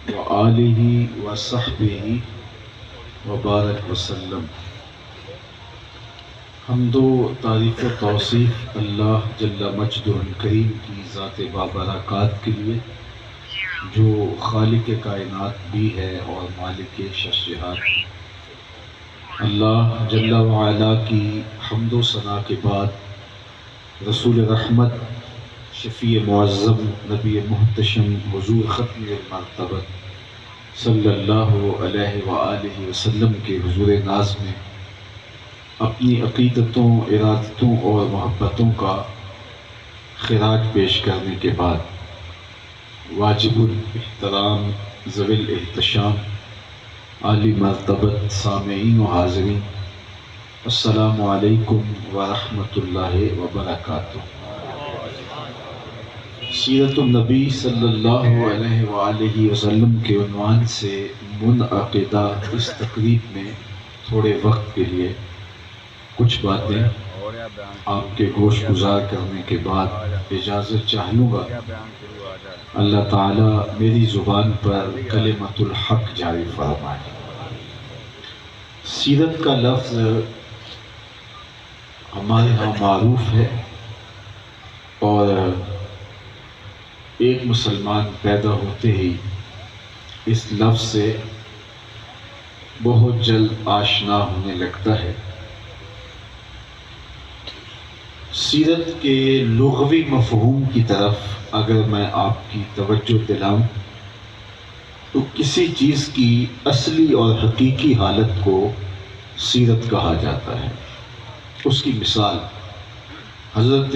وآلہ وصحبہ وبارک وسلم۔ حمد و تعریف و توصیف اللہ جل مجدہ الکریم کی ذات بابرکات کے لیے، جو خالق کائنات بھی ہے اور مالک ششہات۔ اللہ جل وعلا کی حمد و ثنا کے بعد رسول رحمت، شفیع معظم، نبی محتشم، حضور ختم المرتبت صلی اللہ علیہ وآلہ وسلم کے حضور ناز میں اپنی عقیدتوں، ارادتوں اور محبتوں کا خراج پیش کرنے کے بعد واجب الاحترام، ذوی الاحتشام، عالی مرتبت سامعین و حاضرین، السلام علیکم ورحمۃ اللہ وبرکاتہ۔ سیرت النبی صلی اللہ علیہ وآلہ وسلم کے عنوان سے منعقدہ اس تقریب میں تھوڑے وقت کے لیے کچھ باتیں آپ کے گوش گزار کرنے کے بعد اجازت چاہ لوں گا۔ اللہ تعالیٰ میری زبان پر کلمۃ الحق جاری فرمائے۔ سیرت کا لفظ ہمارے ہاں معروف ہے، اور ایک مسلمان پیدا ہوتے ہی اس لفظ سے بہت جلد آشنا ہونے لگتا ہے۔ سیرت کے لغوی مفہوم کی طرف اگر میں آپ کی توجہ دلاؤں تو کسی چیز کی اصلی اور حقیقی حالت کو سیرت کہا جاتا ہے۔ اس کی مثال حضرت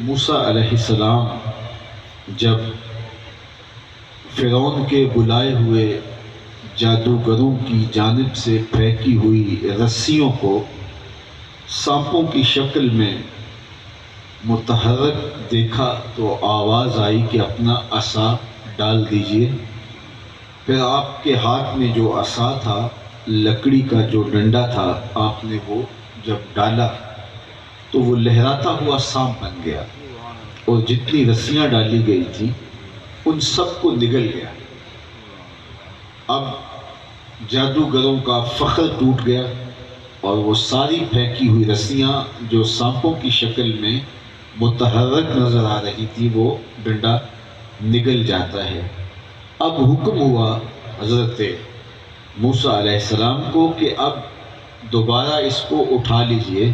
موسیٰ علیہ السلام جب فرعون کے بلائے ہوئے جادوگروں کی جانب سے پھینکی ہوئی رسیوں کو سانپوں کی شکل میں متحرک دیکھا تو آواز آئی کہ اپنا عصا ڈال دیجئے۔ پھر آپ کے ہاتھ میں جو عصا تھا، لکڑی کا جو ڈنڈا تھا، آپ نے وہ جب ڈالا تو وہ لہراتا ہوا سانپ بن گیا، اور جتنی رسیاں ڈالی گئی تھی ان سب کو نگل گیا۔ اب جادوگروں کا فخر ٹوٹ گیا، اور وہ ساری پھینکی ہوئی رسیاں جو سانپوں کی شکل میں متحرک نظر آ رہی تھی، وہ ڈنڈا نگل جاتا ہے۔ اب حکم ہوا حضرت موسیٰ علیہ السلام کو کہ اب دوبارہ اس کو اٹھا لیجئے،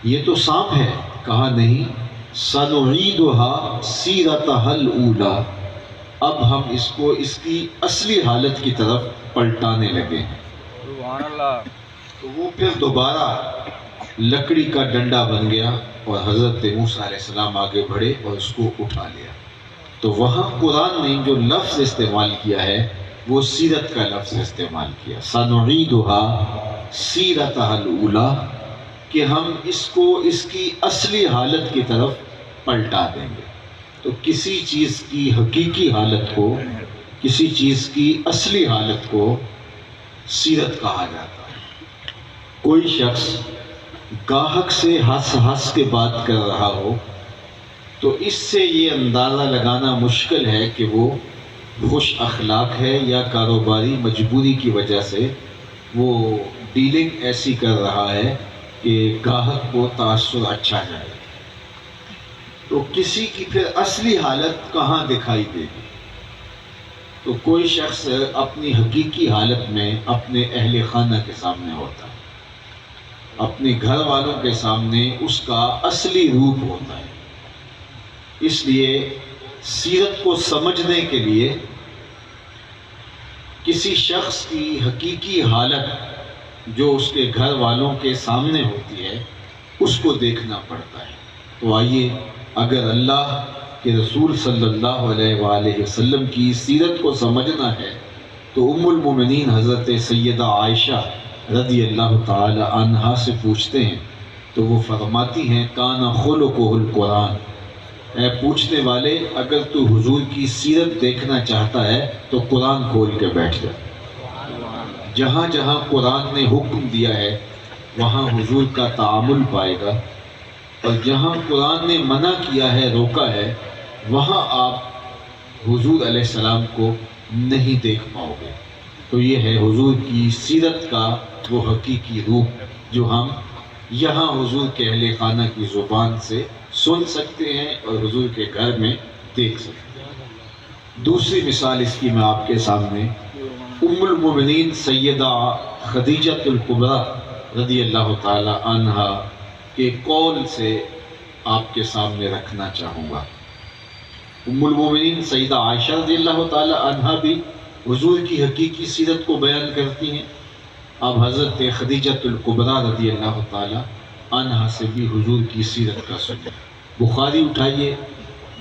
یہ تو سانپ ہے۔ کہا نہیں، سَنُعِيدُهَا سِيرَتَهَا الْأُولَى، اب ہم اس کو اس کی اصلی حالت کی طرف پلٹانے لگے ہیں۔ سبحان اللہ۔ تو وہ پھر دوبارہ لکڑی کا ڈنڈا بن گیا، اور حضرت موسیٰ علیہ السلام آگے بڑھے اور اس کو اٹھا لیا۔ تو وہاں قرآن نے جو لفظ استعمال کیا ہے وہ سیرت کا لفظ استعمال کیا، سَنُعِيدُهَا سِيرَتَهَا الْأُولَى، کہ ہم اس کو اس کی اصلی حالت کی طرف پلٹا دیں گے۔ تو کسی چیز کی حقیقی حالت کو، کسی چیز کی اصلی حالت کو سیرت کہا جاتا ہے۔ کوئی شخص گاہک سے ہنس کے بات کر رہا ہو تو اس سے یہ اندازہ لگانا مشکل ہے کہ وہ خوش اخلاق ہے یا کاروباری مجبوری کی وجہ سے وہ ڈیلنگ ایسی کر رہا ہے کہ گاہک کو تاثر اچھا جائے۔ تو کسی کی پھر اصلی حالت کہاں دکھائی دے گی؟ تو کوئی شخص اپنی حقیقی حالت میں اپنے اہل خانہ کے سامنے ہوتا ہے، اپنے گھر والوں کے سامنے اس کا اصلی روپ ہوتا ہے۔ اس لیے سیرت کو سمجھنے کے لیے کسی شخص کی حقیقی حالت جو اس کے گھر والوں کے سامنے ہوتی ہے اس کو دیکھنا پڑتا ہے۔ تو آئیے، اگر اللہ کے رسول صلی اللہ علیہ وآلہ وسلم کی سیرت کو سمجھنا ہے تو ام المومنین حضرت سیدہ عائشہ رضی اللہ تعالی عنہا سے پوچھتے ہیں تو وہ فرماتی ہیں، کان خلقہ القرآن، اے پوچھنے والے، اگر تو حضور کی سیرت دیکھنا چاہتا ہے تو قرآن کھول کے بیٹھ جا۔ جہاں جہاں قرآن نے حکم دیا ہے وہاں حضور کا تعامل پائے گا، اور جہاں قرآن نے منع کیا ہے، روکا ہے، وہاں آپ حضور علیہ السلام کو نہیں دیکھ پاؤ گے۔ تو یہ ہے حضور کی سیرت کا وہ حقیقی روپ جو ہم یہاں حضور کے اہل خانہ کی زبان سے سن سکتے ہیں اور حضور کے گھر میں دیکھ سکتے ہیں۔ دوسری مثال اس کی میں آپ کے سامنے ام المومنین سیدہ خدیجہ الکبریٰ رضی اللہ تعالی عنہا کے قول سے آپ کے سامنے رکھنا چاہوں گا۔ ام المومنین سیدہ عائشہ رضی اللہ تعالی عنہا بھی حضور کی حقیقی سیرت کو بیان کرتی ہیں۔ اب حضرت خدیجہ الکبریٰ رضی اللہ تعالی عنہا سے بھی حضور کی سیرت کا سنیں۔ بخاری اٹھائیے،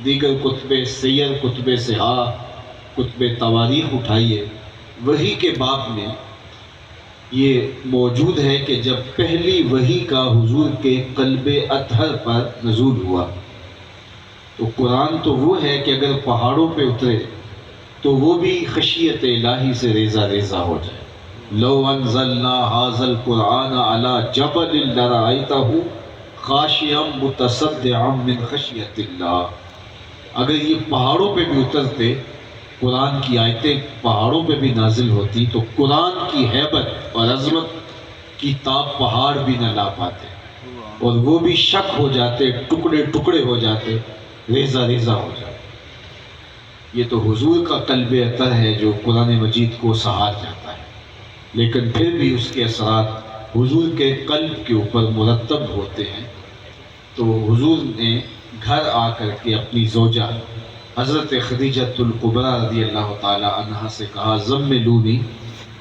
دیگر کتب سیر، کتب صحاح، کتب تواریخ اٹھائیے، وحی کے باب میں یہ موجود ہے کہ جب پہلی وحی کا حضور کے قلب اطہر پر نزول ہوا تو قرآن تو وہ ہے کہ اگر پہاڑوں پہ اترے تو وہ بھی خشیت الہی سے ریزہ ریزہ ہو جائے۔ لو انزلنا ھذا القرآن علی جبل لرأیتہ خاشعا متصدعا من خشیت اللہ، اگر یہ پہاڑوں پہ بھی اترتے، قرآن کی آیتیں پہاڑوں پہ بھی نازل ہوتی تو قرآن کی ہیبت اور عظمت کی تاب پہاڑ بھی نہ لا پاتے اور وہ بھی شک ہو جاتے، ٹکڑے ٹکڑے ہو جاتے، ریزہ ریزہ ہو جاتے۔ یہ تو حضور کا قلب اطہر ہے جو قرآن مجید کو سہار جاتا ہے، لیکن پھر بھی اس کے اثرات حضور کے قلب کے اوپر مرتب ہوتے ہیں۔ تو حضور نے گھر آ کر کے اپنی زوجہ حضرت خدیجہ الکبریٰ رضی اللہ تعالی عنہا سے کہا زملونی،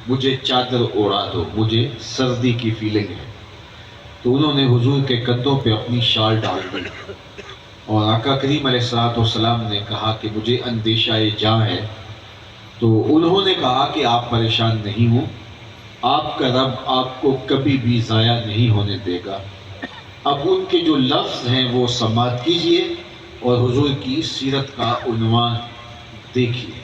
مجھے چادر اوڑھا دو، مجھے سردی کی فیلنگ ہے۔ تو انہوں نے حضور کے کندھوں پہ اپنی شال ڈال دی اور آقا کریم علیہ السلام نے کہا کہ مجھے اندیشہ جاں ہے۔ تو انہوں نے کہا کہ آپ پریشان نہیں ہوں، آپ کا رب آپ کو کبھی بھی ضائع نہیں ہونے دے گا۔ اب ان کے جو لفظ ہیں وہ سماعت کیجئے اور حضور کی سیرت کا عنوان دیکھیے۔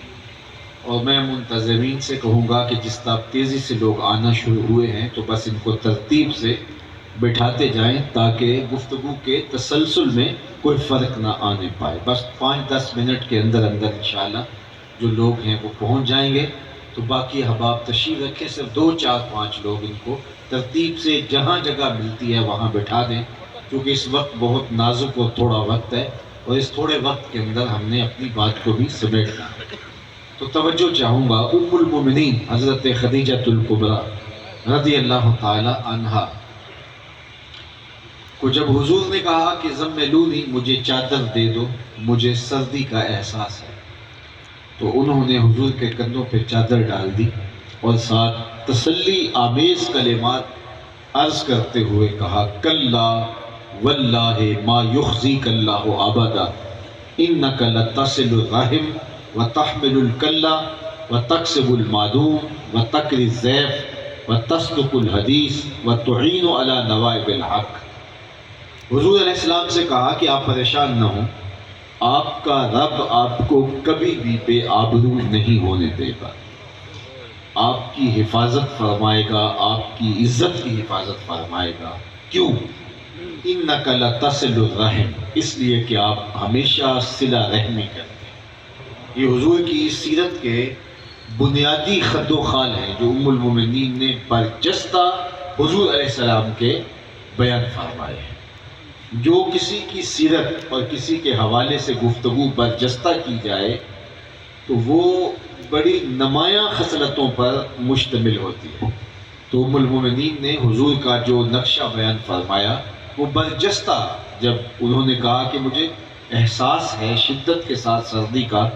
اور میں منتظمین سے کہوں گا کہ جس طرح تیزی سے لوگ آنا شروع ہوئے ہیں تو بس ان کو ترتیب سے بٹھاتے جائیں تاکہ گفتگو کے تسلسل میں کوئی فرق نہ آنے پائے۔ بس 5-10 منٹ کے اندر اندر انشاءاللہ جو لوگ ہیں وہ پہنچ جائیں گے۔ تو باقی احباب تشریف رکھیں، صرف 2-4-5 لوگ ان کو ترتیب سے جہاں جگہ ملتی ہے وہاں بٹھا دیں، کیونکہ اس وقت بہت نازک اور تھوڑا وقت ہے اور اس تھوڑے وقت کے اندر ہم نے اپنی بات کو بھی سمیٹنا ہے۔ تو توجہ چاہوں گا، ام المومنین حضرت خدیجہ الکبریٰ رضی اللہ تعالی عنہا کو جب حضور نے کہا کہ زملونی، مجھے چادر دے دو، مجھے سردی کا احساس ہے، تو انہوں نے حضور کے کندھوں پہ چادر ڈال دی اور ساتھ تسلی آمیز کلمات عرض کرتے ہوئے کہا کلا واللہ ما یخزیک اللہ ابدا انک لتصل الرحم وتحمل الکلا وتکسب المعدوم وتقری الضیف وتصدق الحدیث وتعین علی نوائب الحق۔ حضور علیہ السلام سے کہا کہ آپ پریشان نہ ہوں، آپ کا رب آپ کو کبھی بھی بے آبرو نہیں ہونے دے گا، آپ کی حفاظت فرمائے گا، آپ کی عزت کی حفاظت فرمائے گا۔ کیوں؟ انک لتصل الرحم، اس لیے کہ آپ ہمیشہ صلہ رحمی کرتے ہیں۔ یہ حضور کی سیرت کے بنیادی خط و خال ہیں جو ام المومنین نے برجستہ حضور علیہ السلام کے بیان فرمائے ہیں۔ جو کسی کی سیرت اور کسی کے حوالے سے گفتگو برجستہ کی جائے تو وہ بڑی نمایاں خصلتوں پر مشتمل ہوتی ہے۔ تو ام المومنین نے حضور کا جو نقشہ بیان فرمایا وہ برجستہ، جب انہوں نے کہا کہ مجھے احساس ہے شدت کے ساتھ سردی کا،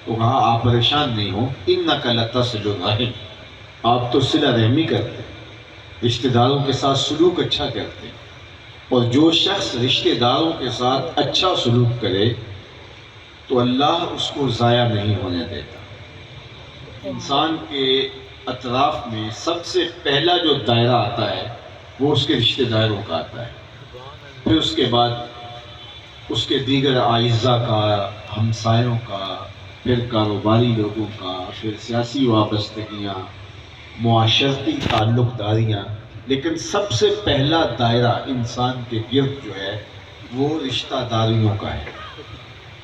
تو کہا آپ پریشان نہیں ہوں، انک لتصل الرحم، آپ تو صلہ رحمی کرتے ہیں، رشتہ داروں کے ساتھ سلوک اچھا کرتے ہیں، اور جو شخص رشتہ داروں کے ساتھ اچھا سلوک کرے تو اللہ اس کو ضائع نہیں ہونے دیتا۔ انسان کے اطراف میں سب سے پہلا جو دائرہ آتا ہے وہ اس کے رشتہ داروں کا آتا ہے، پھر اس کے بعد اس کے دیگر اعزاء کا، ہمسایوں کا، پھر کاروباری لوگوں کا، پھر سیاسی وابستگیاں، معاشرتی تعلق داریاں، لیکن سب سے پہلا دائرہ انسان کے گرد جو ہے وہ رشتہ داریوں کا ہے۔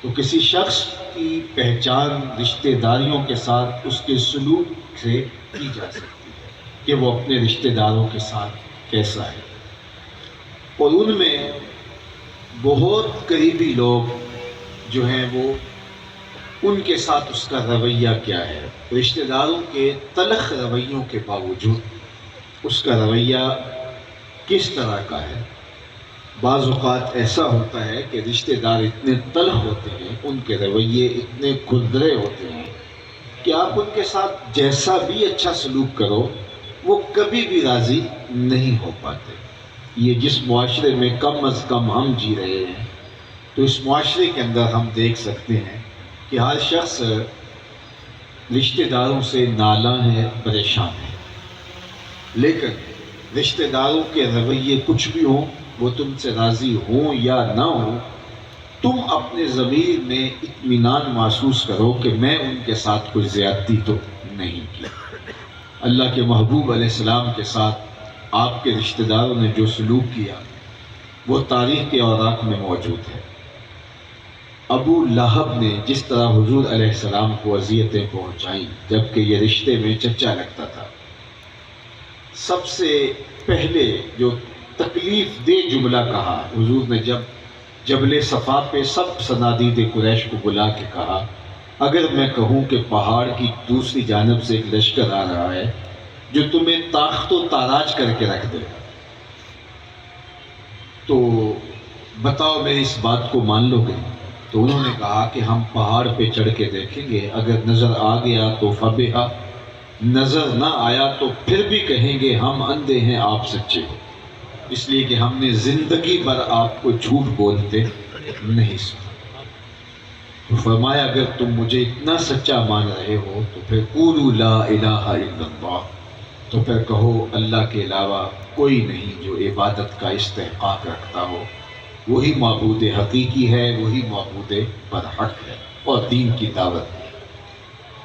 تو کسی شخص کی پہچان رشتہ داریوں کے ساتھ اس کے سلوک سے کی جا سکتی ہے کہ وہ اپنے رشتہ داروں کے ساتھ کیسا ہے. اور ان میں بہت قریبی لوگ جو ہیں وہ ان کے ساتھ اس کا رویہ کیا ہے. رشتہ داروں کے تلخ رویوں کے باوجود اس کا رویہ کس طرح کا ہے. بعض اوقات ایسا ہوتا ہے کہ رشتہ دار اتنے تلخ ہوتے ہیں، ان کے رویے اتنے کھردرے ہوتے ہیں کہ آپ ان کے ساتھ جیسا بھی اچھا سلوک کرو وہ کبھی بھی راضی نہیں ہو پاتے. یہ جس معاشرے میں کم از کم ہم جی رہے ہیں، تو اس معاشرے کے اندر ہم دیکھ سکتے ہیں کہ ہر شخص رشتہ داروں سے نالاں ہے، پریشان ہے. لیکن رشتہ داروں کے رویے کچھ بھی ہوں، وہ تم سے راضی ہوں یا نہ ہوں، تم اپنے ضمیر میں اطمینان محسوس کرو کہ میں ان کے ساتھ کوئی زیادتی تو نہیں کی. اللہ کے محبوب علیہ السلام کے ساتھ آپ کے رشتہ داروں نے جو سلوک کیا وہ تاریخ کے اوراق میں موجود ہے. ابو لہب نے جس طرح حضور علیہ السلام کو اذیتیں پہنچائیں جبکہ یہ رشتے میں چچا لگتا تھا، سب سے پہلے جو تکلیف دہ جملہ کہا حضور نے جب جبل صفا پہ سب صنادید قریش کو بلا کے کہا، اگر میں کہوں کہ پہاڑ کی دوسری جانب سے ایک لشکر آ رہا ہے جو تمہیں تاخت و تاراج کر کے رکھ دے تو بتاؤ میری اس بات کو مان لو گے؟ تو انہوں نے کہا کہ ہم پہاڑ پہ چڑھ کے دیکھیں گے، اگر نظر آ گیا تو فبہا، نظر نہ آیا تو پھر بھی کہیں گے ہم اندھے ہیں آپ سچے ہو، اس لیے کہ ہم نے زندگی بھر آپ کو جھوٹ بولتے نہیں سنا. تو فرمایا اگر تم مجھے اتنا سچا مان رہے ہو تو پھر قولوا لا الہ الا اللہ، تو پھر کہو اللہ کے علاوہ کوئی نہیں جو عبادت کا استحقاق رکھتا ہو، وہی معبود حقیقی ہے، وہی معبود برحق ہے اور دین کی دعوت ہے.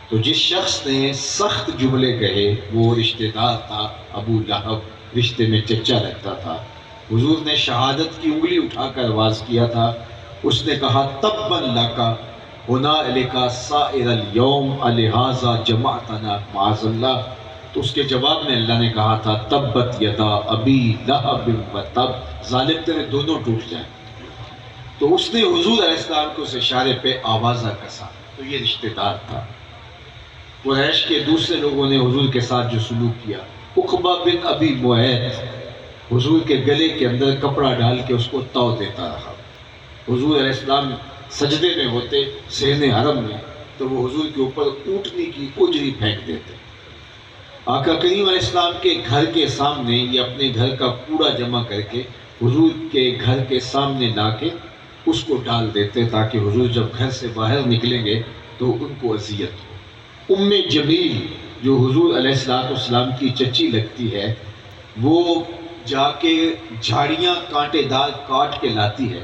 تو جس شخص نے سخت جملے کہے وہ رشتہ دار تھا ابو لہب، رشتے میں چچا لگتا تھا. حضور نے شہادت کی انگلی اٹھا کر آواز کیا تھا، اس نے کہا تبا لک ہنالک سائر الیوم الہذا جمعتنا معاذ اللہ. تو اس کے جواب میں اللہ نے کہا تھا تبت یدا ابی لہب و تب، ظالم تیرے دونوں ٹوٹ جائیں. تو اس نے حضور علیہ السلام کو اس اشارے پہ آوازہ کسا. تو یہ رشتہ دار تھا. قریش کے دوسرے لوگوں نے حضور کے ساتھ جو سلوک کیا، عقبہ بن ابی معیط حضور کے گلے کے اندر کپڑا ڈال کے اس کو تاؤ دیتا رہا. حضور علیہ السلام سجدے میں ہوتے صحن حرم میں تو وہ حضور کے اوپر اونٹنی کی اجری پھینک دیتے. آقا کریم علیہ السلام کے گھر کے سامنے یہ اپنے گھر کا کوڑا جمع کر کے حضور کے گھر کے سامنے لا کے اس کو ڈال دیتے تاکہ حضور جب گھر سے باہر نکلیں گے تو ان کو اذیت ہو. ام جمیل جو حضور علیہ السلام کی چچی لگتی ہے، وہ جا کے جھاڑیاں کانٹے دار کاٹ کے لاتی ہے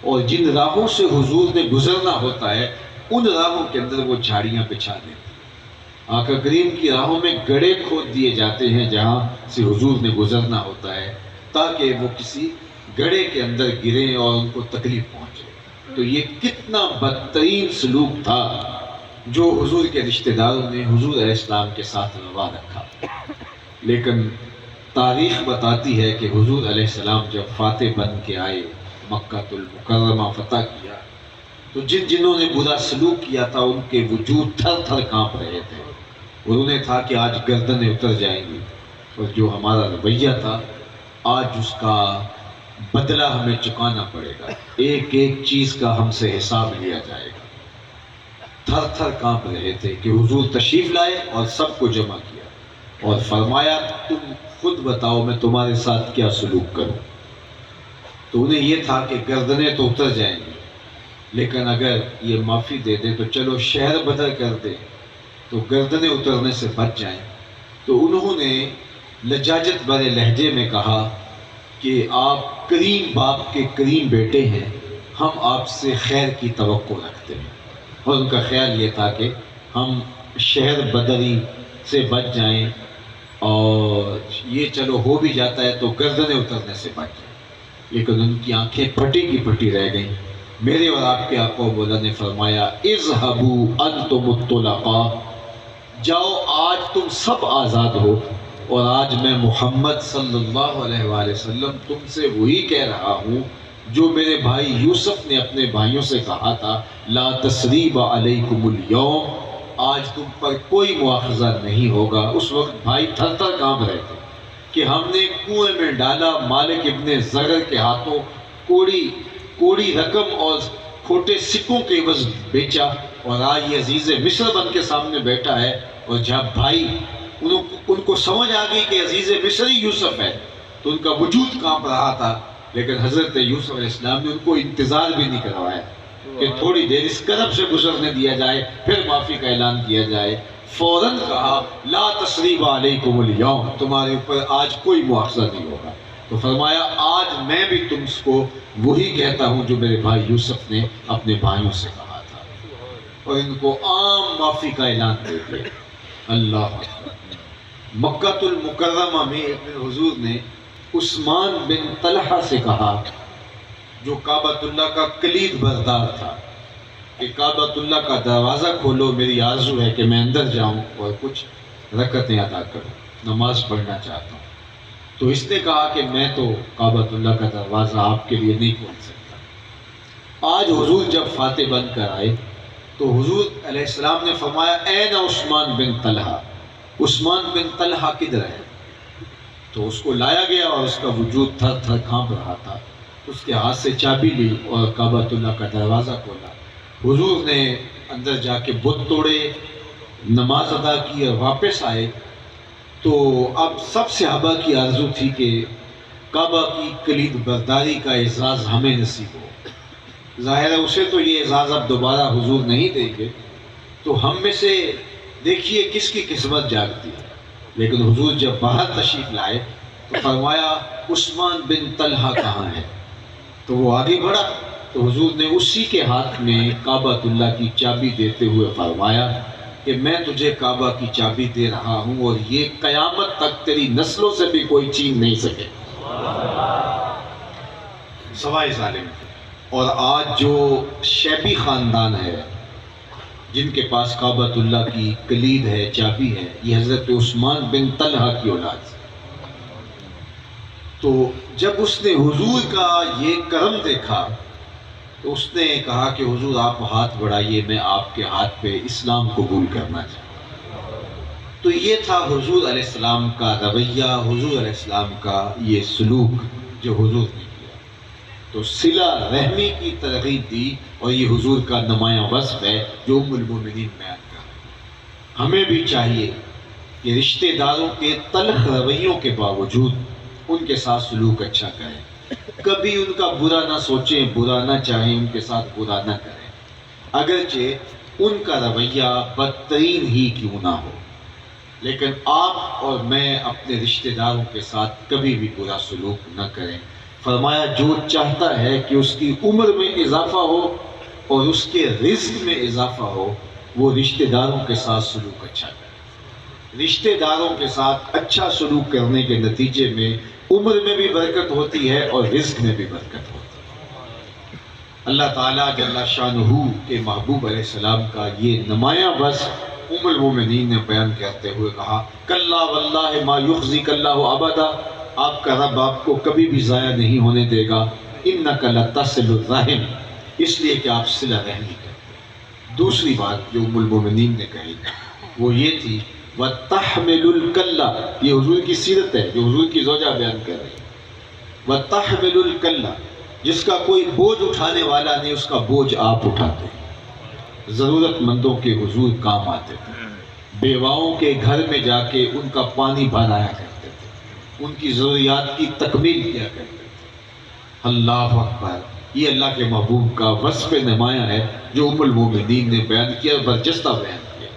اور جن راہوں سے حضور نے گزرنا ہوتا ہے ان راہوں کے اندر وہ جھاڑیاں بچھا دیتی. آقا کریم کی راہوں میں گڑھے کھود دیے جاتے ہیں جہاں سے حضور نے گزرنا ہوتا ہے تاکہ وہ کسی گڑھے کے اندر گریں اور ان کو تکلیف پہنچے. تو یہ کتنا بدترین سلوک تھا جو حضور کے رشتہ داروں نے حضور علیہ السلام کے ساتھ روا رکھا. لیکن تاریخ بتاتی ہے کہ حضور علیہ السلام جب فاتح بن کے آئے، مکہ المکرمہ فتح کیا، تو جنہوں نے برا سلوک کیا تھا ان کے وجود تھر تھر کانپ رہے تھے اور انہیں تھا کہ آج گردنیں اتر جائیں گی اور جو ہمارا رویہ تھا آج اس کا بدلہ ہمیں چکانا پڑے گا، ایک ایک چیز کا ہم سے حساب لیا جائے گا. تھر تھر کانپ رہے تھے کہ حضور تشریف لائے اور سب کو جمع کیا اور فرمایا تم خود بتاؤ میں تمہارے ساتھ کیا سلوک کروں. تو انہیں یہ تھا کہ گردنیں تو اتر جائیں گی لیکن اگر یہ معافی دے دے تو چلو شہر بدل کر دے تو گردنیں اترنے سے بچ جائیں. تو انہوں نے لجاجت بھرے لہجے میں کہا کہ آپ کریم باپ کے کریم بیٹے ہیں، ہم آپ سے خیر کی توقع رکھتے ہیں. اور ان کا خیال یہ تھا کہ ہم شہر بدری سے بچ جائیں اور یہ چلو ہو بھی جاتا ہے تو گردنیں اترنے سے بچ جائیں. لیکن ان کی آنکھیں پھٹی کی پھٹی رہ گئیں میرے اور آپ کے آقا و مولا نے فرمایا اذهبوا انتم الطلقاء، جاؤ آج تم سب آزاد ہو، اور آج میں محمد صلی اللہ علیہ وآلہ وسلم تم سے وہی کہہ رہا ہوں جو میرے بھائی یوسف نے اپنے بھائیوں سے کہا تھا، لا تثریب علیکم اليوم، آج تم پر کوئی مواخذہ نہیں ہوگا۔ اس وقت بھائی تھر تھر کانپ رہے تھے کہ ہم نے کنویں میں ڈالا، مالک ابن زغر کے ہاتھوں کوڑی رقم اور کھوٹے سکوں کے عوض بیچا، اور آج یہ عزیز مصر بن کے سامنے بیٹھا ہے، اور جب بھائی ان کو سمجھ آ گئی کہ عزیز مصر ہی یوسف ہے تو ان کا وجود کانپ رہا تھا، لیکن حضرت یوسف علیہ السلام نے ان کو انتظار بھی نہیں کروایا کہ تھوڑی دیر اس کرب سے گزرنے دیا جائے پھر معافی کا اعلان کیا جائے۔ فوراً کہا لا تثریب علیکم اليوم، تمہارے اوپر آج کوئی مواخذہ نہیں ہوگا۔ تو فرمایا آج میں بھی تم کو وہی کہتا ہوں جو میرے بھائی یوسف نے اپنے بھائیوں سے کہا تھا، اور ان کو عام معافی کا اعلان دے دیا۔ اللہ اکبر۔ مکہ المکرمہ میں ایک دن حضور نے عثمان بن طلحہ سے کہا، جو کعبۃ اللہ کا کلید بردار تھا، کہ کعبۃ اللہ کا دروازہ کھولو، میری آرزو ہے کہ میں اندر جاؤں اور کچھ رکعتیں ادا کروں، نماز پڑھنا چاہتا ہوں۔ تو اس نے کہا کہ میں تو کعبۃ اللہ کا دروازہ آپ کے لیے نہیں کھول سکتا۔ آج حضور جب فاتح بن کر آئے تو حضور علیہ السلام نے فرمایا این عثمان بن طلحہ، عثمان بن طلحہ کدھر ہے؟ تو اس کو لایا گیا اور اس کا وجود تھر تھر کانپ رہا تھا۔ اس کے ہاتھ سے چابی لی اور کعبۃ اللہ کا دروازہ کھولا۔ حضور نے اندر جا کے بت توڑے، نماز ادا کی اور واپس آئے۔ تو اب سب صحابہ کی آرزو تھی کہ کعبہ کی کلید برداری کا اعزاز ہمیں نصیب ہو۔ ظاہر ہے اسے تو یہ اعزاز اب دوبارہ حضور نہیں دیں گے، تو ہم میں سے دیکھیے کس کی قسمت جاگتی ہے۔ لیکن حضور جب باہر تشریف لائے تو فرمایا عثمان بن طلحہ کہاں ہے؟ تو وہ آگے بڑھا تو حضور نے اسی کے ہاتھ میں کعبۃ اللہ کی چابی دیتے ہوئے فرمایا کہ میں تجھے کعبہ کی چابی دے رہا ہوں، اور یہ قیامت تک تیری نسلوں سے بھی کوئی چھین نہیں سکے سوائے ظالم۔ اور آج جو شیبی خاندان ہے جن کے پاس کعبۃ اللہ کی کلید ہے، چابی ہے، یہ حضرت عثمان بن طلحہ کی اولاد ہے۔ تو جب اس نے حضور کا یہ کرم دیکھا تو اس نے کہا کہ حضور آپ ہاتھ بڑھائیے، میں آپ کے ہاتھ پہ اسلام قبول کرنا چاہتا ہوں۔ تو یہ تھا حضور علیہ السلام کا رویہ، حضور علیہ السلام کا یہ سلوک جو حضور نے کیا۔ تو صلہ رحمی کی ترغیب دی، اور یہ حضور کا نمایاں وصف ہے جو ام المومنین بیان کر رہے ہیں۔ ہمیں بھی چاہیے کہ رشتہ داروں کے تلخ رویوں کے باوجود ان کے ساتھ سلوک اچھا کریں، کبھی ان کا برا نہ سوچیں، برا نہ چاہیں، ان کے ساتھ برا نہ کریں، اگرچہ ان کا رویہ بدترین ہی کیوں نہ ہو، لیکن آپ اور میں اپنے رشتہ داروں کے ساتھ کبھی بھی برا سلوک نہ کریں۔ فرمایا جو چاہتا ہے کہ اس کی عمر میں اضافہ ہو اور اس کے رزق میں اضافہ ہو، وہ رشتہ داروں کے ساتھ سلوک اچھا کرے۔ رشتہ داروں کے ساتھ اچھا سلوک کرنے کے نتیجے میں عمر میں بھی برکت ہوتی ہے اور رزق میں بھی برکت ہوتی ہے۔ اللہ تعالیٰ جل شانہ کے محبوب علیہ السلام کا یہ نمایاں وصف ام المومنین نے بیان کرتے ہوئے کہا کلا واللہ ما یخزیک اللہ ابدا، آپ کا رب آپ کو کبھی بھی ضائع نہیں ہونے دے گا، انک لتصل الرحم، اس لیے کہ آپ صلہ رحمی کرتے ہیں۔ دوسری بات جو ام المومنین نے کہی وہ یہ تھی وَتَحْمِلُ الْكَلَّ، یہ حضور کی سیرت ہے جو حضور کی زوجہ بیان کر رہی ہے۔ وَتَحْمِلُ الْكَلَّ، جس کا کوئی بوجھ اٹھانے والا نہیں اس کا بوجھ آپ اٹھاتے ہیں۔ ضرورت مندوں کے حضور کام آتے تھے، بیواؤں کے گھر میں جا کے ان کا پانی بھرایا کرتے تھے، ان کی ضروریات کی تکمیل کیا کرتے تھے۔ اللہ اکبر، یہ اللہ کے محبوب کا وصف نمایاں ہے جو ام المومنین نے بیان کیا، برجستہ بیان کیا۔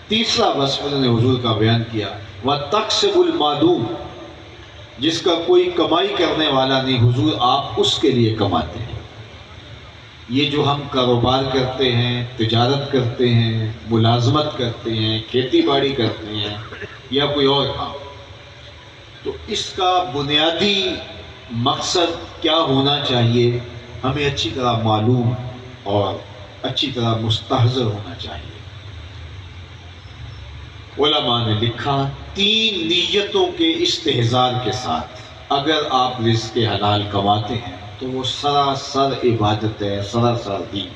تیسرا وصف انہوں نے حضور کا بیان کیا وَتَقْسِبُ الْمَعْدُومِ، جس کا کوئی کمائی کرنے والا نہیں حضور آپ اس کے لیے کماتے ہیں۔ یہ جو ہم کاروبار کرتے ہیں، تجارت کرتے ہیں، ملازمت کرتے ہیں، کھیتی باڑی کرتے ہیں یا کوئی اور کام، تو اس کا بنیادی مقصد کیا ہونا چاہیے ہمیں اچھی طرح معلوم اور اچھی طرح مستحضر ہونا چاہیے۔ علماء نے لکھا 3 نیتوں کے استحضار کے ساتھ اگر آپ رزق حلال کماتے ہیں تو وہ سراسر عبادت ہے، سراسر دین۔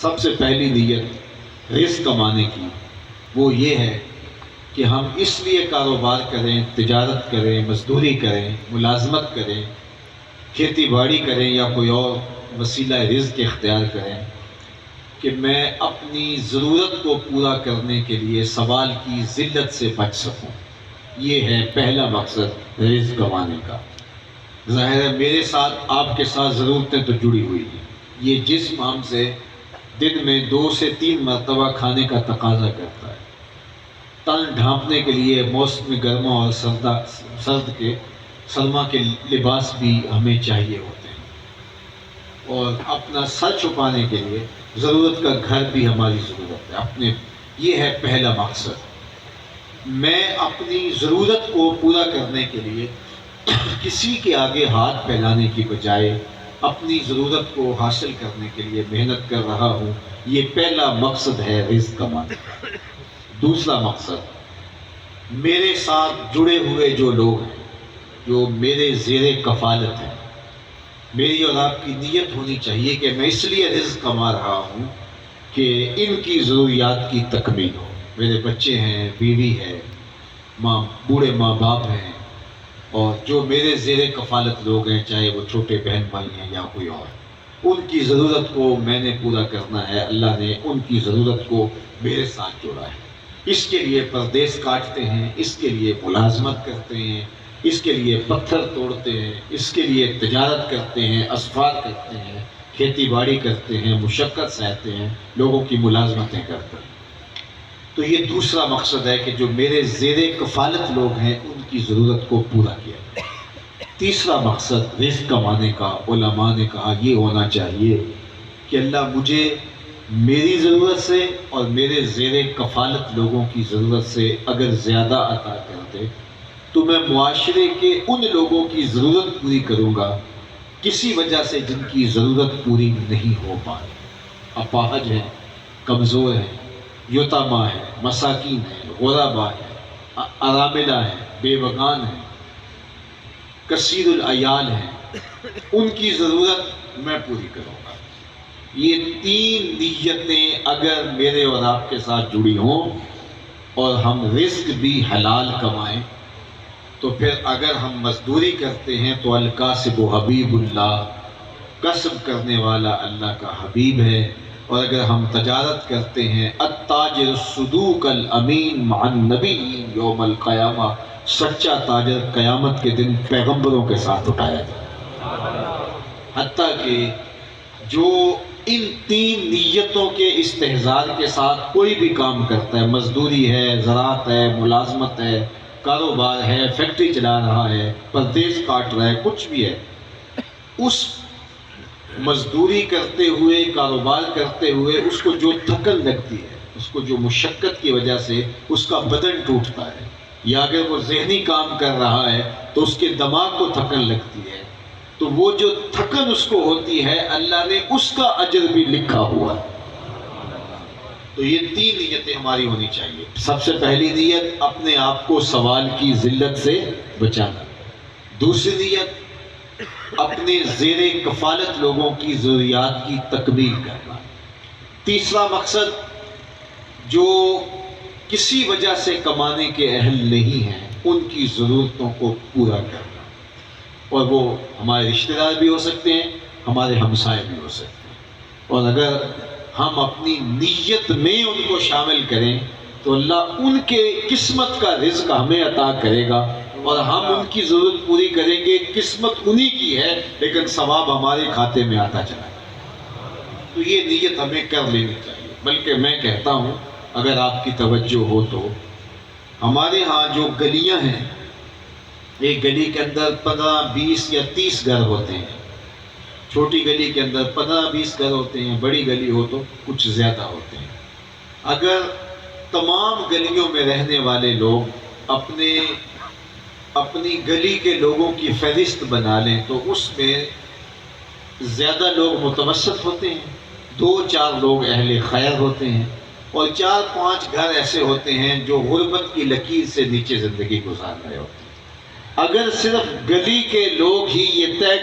سب سے پہلی نیت رزق کمانے کی وہ یہ ہے کہ ہم اس لیے کاروبار کریں، تجارت کریں، مزدوری کریں، ملازمت کریں، کھیتی باڑی کریں یا کوئی اور وسیلہ رزق اختیار کریں کہ میں اپنی ضرورت کو پورا کرنے کے لیے سوال کی ذلت سے بچ سکوں۔ یہ ہے پہلا مقصد رزق کمانے کا۔ ظاہر ہے میرے ساتھ آپ کے ساتھ ضرورتیں تو جڑی ہوئی ہیں۔ یہ جسم ہم سے دن میں 2 سے 3 مرتبہ کھانے کا تقاضا کرتا ہے۔ تن ڈھانپنے کے لیے موسم گرما اور سرما کے لباس بھی ہمیں چاہیے ہوتے ہیں، اور اپنا سر چھپانے کے لیے ضرورت کا گھر بھی ہماری ضرورت ہے۔ یہ ہے پہلا مقصد۔ میں اپنی ضرورت کو پورا کرنے کے لیے کسی کے آگے ہاتھ پھیلانے کی بجائے اپنی ضرورت کو حاصل کرنے کے لیے محنت کر رہا ہوں۔ یہ پہلا مقصد ہے رزق کمانے کا۔ دوسرا مقصد، میرے ساتھ جڑے ہوئے جو لوگ ہیں، جو میرے زیر کفالت ہیں، میری اور آپ کی نیت ہونی چاہیے کہ میں اس لیے رزق کما رہا ہوں کہ ان کی ضروریات کی تکمیل ہو۔ میرے بچے ہیں، بیوی ہے، بوڑھے ماں باپ ہیں، اور جو میرے زیر کفالت لوگ ہیں، چاہے وہ چھوٹے بہن بھائی ہیں یا کوئی اور، ان کی ضرورت کو میں نے پورا کرنا ہے۔ اللہ نے ان کی ضرورت کو میرے ساتھ جوڑا ہے۔ اس کے لیے پردیس کاٹتے ہیں، اس کے لیے ملازمت کرتے ہیں، اس کے لیے پتھر توڑتے ہیں، اس کے لیے تجارت کرتے ہیں، اسفار کرتے ہیں، کھیتی باڑی کرتے ہیں، مشقت سہتے ہیں، لوگوں کی ملازمتیں کرتے ہیں۔ تو یہ دوسرا مقصد ہے کہ جو میرے زیر کفالت لوگ ہیں ان کی ضرورت کو پورا کیا جائے۔ تیسرا مقصد رزق کمانے کا علماء نے کہا یہ ہونا چاہیے کہ اللہ مجھے میری ضرورت سے اور میرے زیر کفالت لوگوں کی ضرورت سے اگر زیادہ عطا کر دے تو میں معاشرے کے ان لوگوں کی ضرورت پوری کروں گا کسی وجہ سے جن کی ضرورت پوری نہیں ہو پائے، اپاہج ہیں، کمزور ہیں، یتامہ ہیں، مساکین ہیں، غربا ہیں، اراملہ ہیں، بیوگان ہیں، کثیر العیال ہیں، ان کی ضرورت میں پوری کروں گا۔ یہ 3 نیتیں اگر میرے اور آپ کے ساتھ جڑی ہوں اور ہم رزق بھی حلال کمائیں تو پھر اگر ہم مزدوری کرتے ہیں تو الکاسب حبیب اللہ، کسب کرنے والا اللہ کا حبیب ہے، اور اگر ہم تجارت کرتے ہیں التاجر الصدوق الامین مع النبیین یوم القیامہ، سچا تاجر قیامت کے دن پیغمبروں کے ساتھ اٹھایا جائے۔ حتیٰ کہ جو ان 3 نیتوں کے استحضار کے ساتھ کوئی بھی کام کرتا ہے، مزدوری ہے، زراعت ہے، ملازمت ہے، کاروبار ہے، فیکٹری چلا رہا ہے، پردیس کاٹ رہا ہے، کچھ بھی ہے، اس مزدوری کرتے ہوئے، کاروبار کرتے ہوئے اس کو جو تھکن لگتی ہے، اس کو جو مشقت کی وجہ سے اس کا بدن ٹوٹتا ہے، یا اگر وہ ذہنی کام کر رہا ہے تو اس کے دماغ کو تھکن لگتی ہے، تو وہ جو تھکن اس کو ہوتی ہے اللہ نے اس کا اجر بھی لکھا ہوا ہے۔ تو یہ 3 نیتیں ہماری ہونی چاہیے۔ سب سے پہلی نیت اپنے آپ کو سوال کی ذلت سے بچانا، دوسری نیت اپنے زیر کفالت لوگوں کی ضروریات کی تکمیل کرنا، تیسرا مقصد جو کسی وجہ سے کمانے کے اہل نہیں ہیں ان کی ضرورتوں کو پورا کرنا، اور وہ ہمارے رشتہ دار بھی ہو سکتے ہیں، ہمارے ہمسائے بھی ہو سکتے ہیں، اور اگر ہم اپنی نیت میں ان کو شامل کریں تو اللہ ان کے قسمت کا رزق ہمیں عطا کرے گا، اور ہم ان کی ضرورت پوری کریں گے۔ قسمت انہی کی ہے لیکن ثواب ہمارے کھاتے میں آتا چلا جائے۔ تو یہ نیت ہمیں کر لینی چاہیے۔ بلکہ میں کہتا ہوں اگر آپ کی توجہ ہو تو ہمارے ہاں جو گلیاں ہیں، ایک گلی کے اندر 15، 20 یا 30 گھر ہوتے ہیں، چھوٹی گلی کے اندر 15-20 گھر ہوتے ہیں، بڑی گلی ہو تو کچھ زیادہ ہوتے ہیں۔ اگر تمام گلیوں میں رہنے والے لوگ اپنی گلی کے لوگوں کی فہرست بنا لیں تو اس میں زیادہ لوگ متوسط ہوتے ہیں، 2-4 لوگ اہل خیر ہوتے ہیں، اور 4-5 گھر ایسے ہوتے ہیں جو غربت کی لکیر سے نیچے زندگی گزار رہے ہوتے ہیں۔ اگر صرف گلی کے لوگ ہی یہ طے